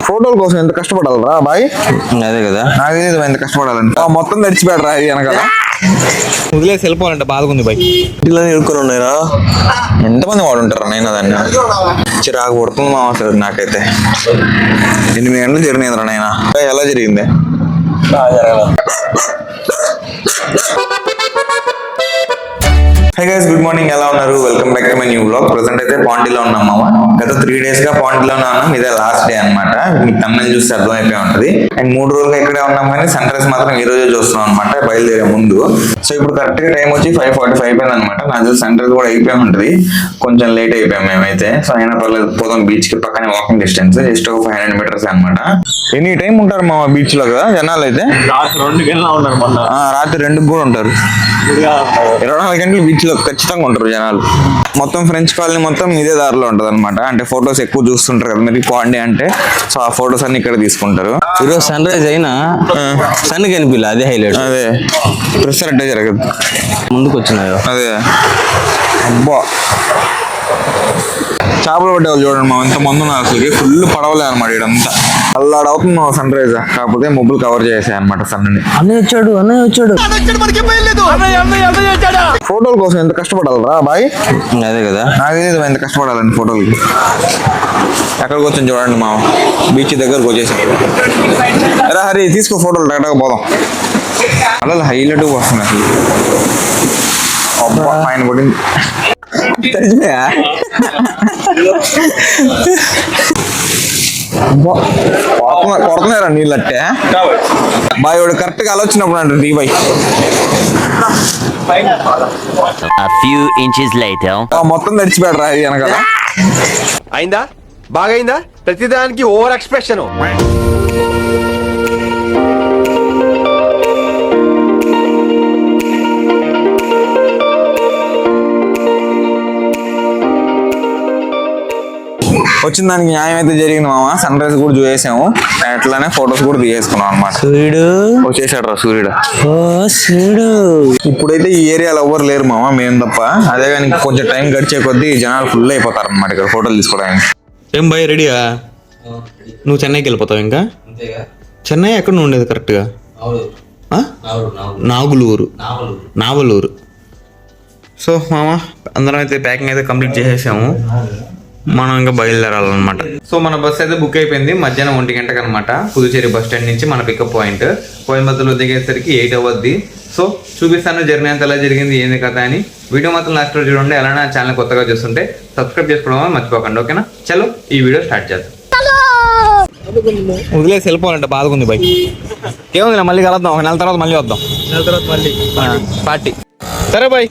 ఫోటోల కోసం ఎంత కష్టపడాలరా బాయ్? అదే కదా, నాకు తెలియదు ఎంత కష్టపడాలని. మొత్తం నడిచిపోయాడరా ఇది వెనకాల. వదిలేసి వెళ్ళిపోవాలంటే బాధకుంది బాయ్. ఇంట్లో ఇరుక్కుని ఉన్నాయిరా. ఎంతమంది వాడు ఉంటారా నేను దాన్ని చిరాకు పడుతుంది మా అసలు నాకైతే. 8 గంటలు జరిగినాయిరా నైనా. ఎలా జరిగింది? Hi guys, good morning. ఎలా ఉన్నారు? Welcome back to my new vlog. Present అయితే పాండీలో ఉన్నాం మామ. గత 3 days గా పాండీలో ఉన్నాం. ఇదే లాస్ట్ డే అనమాట. మీకు తమిళ చూస్తే అర్థమైపోయి ఉంటది. అండ్ 3 రోజులుగా ఇక్కడే ఉన్నాం, కానీ సన్ రైజ్ మాత్రం ఈ రోజే చూస్తున్నాం అనమాట బయలుదేరే ముందు. సో ఇప్పుడు కరెక్ట్ గా టైం వచ్చి 5:45 అయిపోయింది అనమాట. నాకు సన్ రైజ్ కూడా అయిపోయి ఉంటది. కొంచెం లేట్ అయిపోయాం మేమైతే. సో అయినా పర్లేదు, పోదాం బీచ్ కి. పక్కనే వాకింగ్ డిస్టెన్స్ జస్ట్ ఒక 500 meters అనమాట. ఎనీ టైం ఉంటారు మా బీచ్ లో కదా జనాలు అయితే. రాత్రి 2 కూడా ఉంటారు. 24 గంటలు బీచ్ లో ఖచ్చితంగా ఉంటారు జనాలు. మొత్తం ఫ్రెంచ్ కాలనీ మొత్తం ఇదే దారిలో ఉంటది అనమాట. అంటే ఫొటోస్ ఎక్కువ చూస్తుంటారు కదా మీరు పాండే అంటే. సో ఆ ఫొటోస్ అన్ని ఇక్కడ తీసుకుంటారు. ఈరోజు సన్ రైజ్ అయినా సన్ కనిపిల్ల, అదే హైలైట్. అదే ప్రెషర్ అంటే జరగదు. ముందుకు వచ్చినాయో అదే. అబ్బా, చేపలు పట్టేవాళ్ళు చూడండి మా ఎంత మంది ఉన్నారు. అసలు ఫుల్ పడవలే అనమాట. ఇడంతా అల్లాడవుతుంది సన్ రైజ్. కాకపోతే మబ్బులు కవర్ చేసాయి అనమాట సన్ని. అన్నయ్య వచ్చాడు. ఫోటోల కోసం ఎంత కష్టపడాలరా బాయ్? అదే కదా, నాకు తెలియదు ఎంత కష్టపడాలని ఫోటోలకి. ఎక్కడికి వచ్చాను చూడండి మా బీచ్ దగ్గరకు వచ్చేసాం. రా హరి, తీసుకో ఫోటోలు టగటగా పోదాం. అలా హైలైట్ వస్తుంది అసలు. అబ్బా పైన పడింది. కొడుతున్నారా నీళ్ళట్టే బాయ్? వాడు కరెక్ట్ గా ఆలోచినప్పుడు అంటే టీ బాయ్. మొత్తం నడిచిపోయాడు రా ఇది వెనకాల. అయిందా? బాగైందా? ప్రతిదానికి ఓవర్ ఎక్స్ప్రెషన్. వచ్చిన దానికి న్యాయం అయితే జరిగింది మామ. సన్ రైజ్ కూడా చూసేసాము, అట్లానే ఫొటోస్ కూడా తీసేసుకున్నాం అనమాట. సూర్యుడు వచ్చేసాడు రా సూర్యుడు. సూర్యుడు. ఇప్పుడైతే ఈ ఏరియాలో ఎవరు లేరు మామ, మేము తప్ప. అదే కానీ కొంచెం టైం గడిచే కొద్దీ జనాలు ఫుల్ అయిపోతారు అనమాట ఇక్కడ ఫోటోలు తీసుకోవడానికి. ఏం బాయ్, రెడీయా? నువ్వు చెన్నైకి వెళ్ళిపోతావు ఇంకా? చెన్నై ఎక్కడ నువ్వు ఉండేది కరెక్ట్ గా? నావలూరు. సో మామ అందరం అయితే ప్యాకింగ్ అయితే కంప్లీట్ చేసేసాము. మనం ఇంకా బయలుదేరాలన్నమాట. సో మన బస్ అయితే బుక్ అయిపోయింది మధ్యాహ్నం 1 గంటకు అనమాట. పుదుచేరి బస్ స్టాండ్ నుంచి మన పికప్ పాయింట్. కోయంబత్తూర్లో దిగేసరికి 8 అవుద్ది. సో చూపిస్తాను జర్నీ అంతా ఎలా జరిగింది, ఏంది కథ అని. వీడియో మాత్రం లాస్ట్ రోజు చూడండి. అలానే ఛానల్ కొత్తగా చూస్తుంటే సబ్స్క్రైబ్ చేసుకోవడం మర్చిపోకండి, ఓకేనా? చలో ఈ వీడియో స్టార్ట్ చేద్దాం. వదిలేసి వెళ్ళిపోవాలంటే బాధకుంది బాయ్. ఏముంది, మళ్ళీ కలుద్దాం. 1 నెల తర్వాత మళ్ళీ వద్దాం. పార్టీ. సరే బాయ్,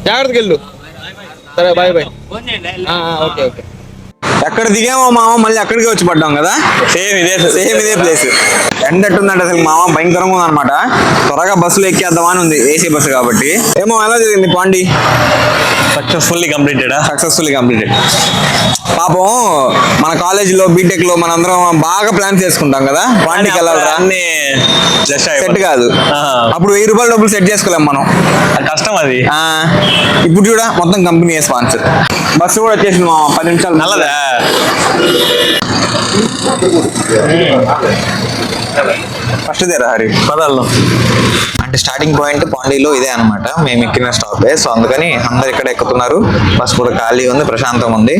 జాగ్రత్తగా వెళ్ళు. సరే బాయ్. ఓకే. ఎక్కడ దిగామో మామ మళ్ళీ అక్కడికి వచ్చి పడ్డాం కదా. సేమ్ ఇదే ప్లేస్. ఎండట్టుందంటే అసలు మామ భయంకరంగా ఉందన్నమాట. త్వరగా బస్సులో ఎక్కేద్దామా అని ఉంది, ఏసీ బస్సు కాబట్టి. ఏమో ఎలా జరిగింది పాండి? Successfully completed. పాపం మన కాలేజీలో బీటెక్ లో మనందరం బాగా ప్లాన్ చేసుకుంటాం కదా పాండికి వెళ్ళాలరా. అన్ని సెట్ కాదు. అప్పుడు 1000 రూపాయలు డబ్బులు సెట్ చేసుకోలేం మనం, కష్టం అది. ఇప్పుడు చూడ మొత్తం కంపెనీ స్పాన్సర్. బస్సు కూడా వచ్చేసింది మామ 10 నిమిషాలు. నల్లదా? ఫస్ట్ దేరా హరి పదాల్లో. అంటే స్టార్టింగ్ పాయింట్ పాండీలో ఇదే అనమాట. మేము ఎక్కిన స్టాప్. సో అందుకని అందరు ఇక్కడ ఎక్కుతున్నారు. బస్ కూడా ఖాళీ ఉంది, ప్రశాంతంగా ఉంది.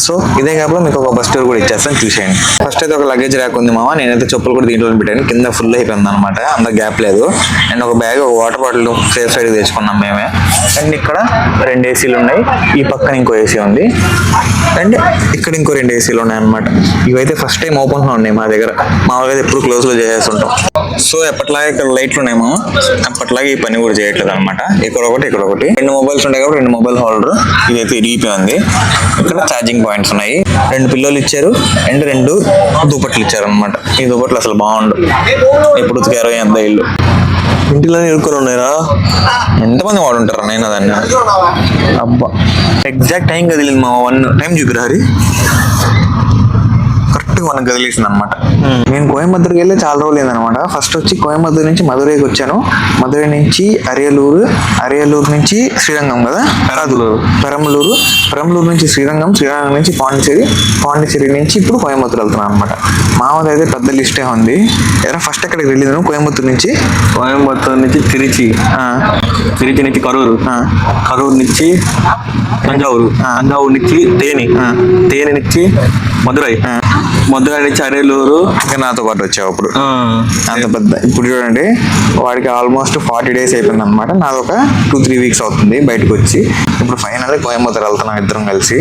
సో ఇదే గ్యాప్ లో మీకు ఒక బస్ టూర్ కూడా ఇచ్చేస్తాను, చూసేయండి. ఫస్ట్ అయితే ఒక లగేజ్ ర్యాక్ ఉంది మామ. నేనైతే చెప్పులు కూడా దీంట్లో పెట్టాను. కింద ఫుల్ అయిపోయింది అనమాట, అంత గ్యాప్ లేదు. అండ్ ఒక బ్యాగ్, ఒక వాటర్ బాటిల్ సేఫ్ సైడ్ తెచ్చుకున్నాం మేమే. అండ్ ఇక్కడ 2 ఏసీలు ఉన్నాయి. ఈ పక్కన ఇంకో ఏసీ ఉంది. అండ్ ఇక్కడ ఇంకో 2 ఏసీలు ఉన్నాయి అనమాట. ఇవైతే ఫస్ట్ టైం ఓపెన్ లో ఉన్నాయి మా దగ్గర. మామూలుగా ఎప్పుడు క్లోజ్ లో చేసేస్తుంటాం. సో ఎప్పటిలాగే ఇక్కడ లైట్లు ఉన్నాయి మామ. అప్పట్లాగే ఈ పని కూడా చేయట్లేదు అనమాట. ఇక్కడ ఒకటి 2 మొబైల్స్ ఉంటాయి కాబట్టి 2 మొబైల్ హోల్డర్. ఇదైతే ఇరిగిపోయి ఉంది. ఇక్కడ ఛార్జింగ్ పాయింట్స్ ఉన్నాయి. 2 పిల్లోలు ఇచ్చారు అండ్ 2 దుప్పట్లు ఇచ్చారు అనమాట. ఈ దుప్పట్లు అసలు బాగుండు. ఇప్పుడు ఉతికారో ఎంత ఇల్లు. ఇంటిలో ఇరుక్కుని ఉన్నాయిరా. ఎంతమంది వాడు ఉంటారా నేను దాన్ని. అబ్బా ఎగ్జాక్ట్ టైం కదిలింది మా 1 టైం చూపిరా హరి. కరెక్ట్ గా మనం కదిలేసింది అనమాట. నేను కోయంబత్తూరుకి వెళ్ళి చాలా రోజులు అయిందనమాట. ఫస్ట్ వచ్చి కోయంబత్తూరు నుంచి మధురైకి వచ్చాను, మధురై నుంచి అరియలూరు, అరియలూరు నుంచి శ్రీరంగం కదా, పెరంబలూరు, పెరంబలూరు నుంచి శ్రీరంగం, శ్రీరంగం నుంచి పాండిచ్చేరి, పాండిచ్చేరి నుంచి ఇప్పుడు కోయంబత్తూరు వెళ్తున్నాను అనమాట. మామూలు అయితే పెద్ద లిస్టే ఉంది. ఎరా ఫస్ట్ ఎక్కడికి వెళ్ళింది కోయంబత్తూరు నుంచి? కోయంబత్తూరు నుంచి తిరుచి, తిరుచి నుంచి కరూరు, కరూరు నుంచి తంజావూరు, తంజావూరు నుంచి తేని, తేని నుంచి మధురై, మధురై నుంచి అరేలూరు. ఇంకా నాతో పాటు వచ్చావు అప్పుడు అంత పెద్ద. ఇప్పుడు చూడండి వాడికి ఆల్మోస్ట్ 40 days అయిపోయింది అనమాట. నాది ఒక 2-3 weeks అవుతుంది బయటకు వచ్చి. ఇప్పుడు ఫైనల్ కోయంబత్తూరు వెళ్తున్నాం ఇద్దరం కలిసి.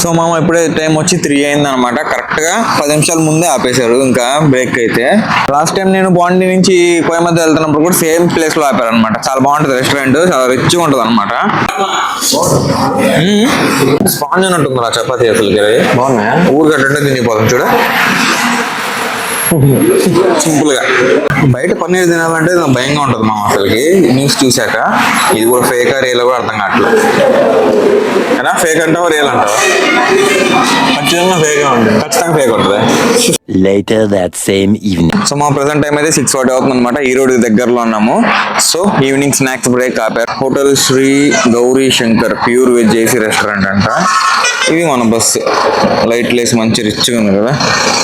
సో మామ ఇప్పుడే టైం వచ్చి 3 అయింది అనమాట. కరెక్ట్ గా 10 నిమిషాల ముందే ఆపేశారు ఇంకా బ్రేక్ అయితే. లాస్ట్ టైం నేను పాండి నుంచి కోయంబత్తూరు వెళ్తున్నప్పుడు కూడా సేమ్ ప్లేస్ లో ఆపారు అనమాట. చాలా బాగుంటుంది రెస్టారెంట్, చాలా రిచ్గా ఉంటుంది అనమాట. స్పాంజ్ అని ఉంటుంది చపాతీ అసలుకి బాగున్నాయా, ఊరు కట్టంటే తినిపోతాం చూడ సింపుల్ గా. బయట పన్నీర్ తినాలంటే నాకు భయంగా ఉంటుంది మా అసలుకి న్యూస్ చూసాక. ఇది కూడా ఫేకా రియల్ కూడా అర్థం కావట్లేదు కదా. ఫేక్ అంటావా రియల్ అంటావా? ఖచ్చితంగా ఫేక్ ఉంటుంది, ఖచ్చితంగా ఫేక్ ఉంటుంది. Later that same evening. So మా ప్రెసెంట్ టైం అయితే 6:40 అవుతుంది అనమాట. ఈ రోడ్కి దగ్గరలో ఉన్నాము. సో ఈవినింగ్ స్నాక్స్ బ్రేక్ ఆపారు. Hotel Shri Gauri Shankar pure veg AC restaurant అంట. ఇది మన బస్సు, లైట్ లేసి మంచి రిచ్గా ఉంది కదా.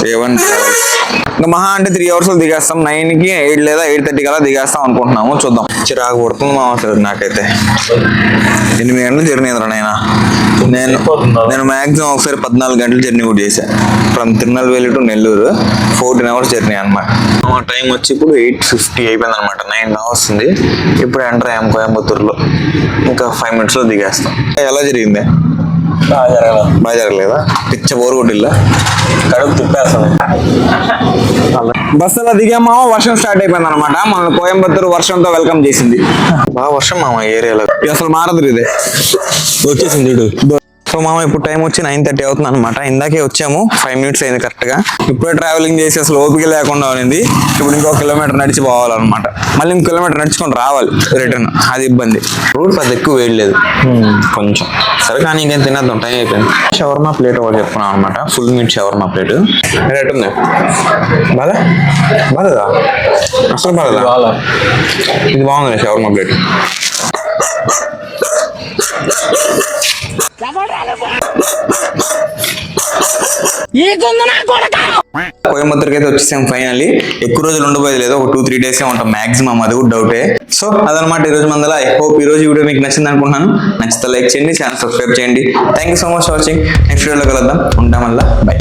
A1 travels. ఇంకా మహా అంటే 3 hours దిగేస్తాం. 9కి 8 లేదా 8:30 కల్లా దిగేస్తాం అనుకుంటున్నాము. చూద్దాం. చిరాకు పడుతుంది మా అవసరం నాకైతే. 8 గంటలు జర్నీ ఎదురనైనా నేను మ్యాక్సిమం ఒకసారి 14 గంటలు జర్నీ కూడా చేశాను. From Tirunelveli to Nellore 14 hours journey అనమాట. మా టైం వచ్చి ఇప్పుడు 8:50 అయిపోయింది అనమాట. 9 hours ఉంది. ఇప్పుడు ఎంటర్ అయ్యాం కోయంబత్తూరులో. ఇంకా 5 minutes దిగేస్తాం. ఎలా జరిగింది? బాగా జరగలేదా? పిచ్చ బోరు కొట్టిల్లా, కడుపు తిప్పేస్తాం. బస్సులో దిగామా, వర్షం స్టార్ట్ అయిపోయింది అనమాట. మన కోయంబత్తూరు వర్షంతో వెల్కమ్ చేసింది. బాగా వర్షం మామ ఏరియాలో, అసలు మారదు ఇదే వచ్చేసింది చూడు. సో మామ ఇప్పుడు టైం వచ్చి 9:30 అవుతుంది అనమాట. ఇందాకే వచ్చాము, 5 minutes అయింది కరెక్ట్ గా. ఇప్పుడే ట్రావెలింగ్ చేసి అసలు ఓపిక లేకుండా ఉంది. ఇప్పుడు ఇంకో కిలోమీటర్ నడిచి పోవాలన్నమాట. మళ్ళీ ఇంకో కిలోమీటర్ నడుచుకొని రావాలి రిటర్న్, అది ఇబ్బంది. రోడ్ పెద్ద ఎక్కువ వేయలేదు కొంచెం. సరే కానీ ఇంకేం తినేద్దాం, టైం అయిపోయింది. షవర్మా ప్లేట్ ఒకటి చెప్పుకున్నాం అనమాట. Full meet shawarma plate. Rate ఉంది బాగా బాగా అసలు బాగా. ఇది బాగుంది షవర్మా ప్లేట్. కోయంబత్తూరుకి అయితే వచ్చేసాం ఫైనల్లీ. ఎక్కువ రోజులు ఉండబోయేది లేదు, ఒక 2-3 days ఉంటాం మాక్సిమం, అది కూడా డౌటే. సో అదనమాట ఈ రోజు మందల. ఐ హోప్ ఈ రోజు వీడియో మీకు నచ్చింది అనుకుంటున్నాను. నచ్చితే లైక్ చేయండి, ఛానల్ సబ్స్క్రైబ్ చేయండి. Thank you so much for watching. Next వీడియోలో కలుద్దాం. ఉంటాం వల్ల బై.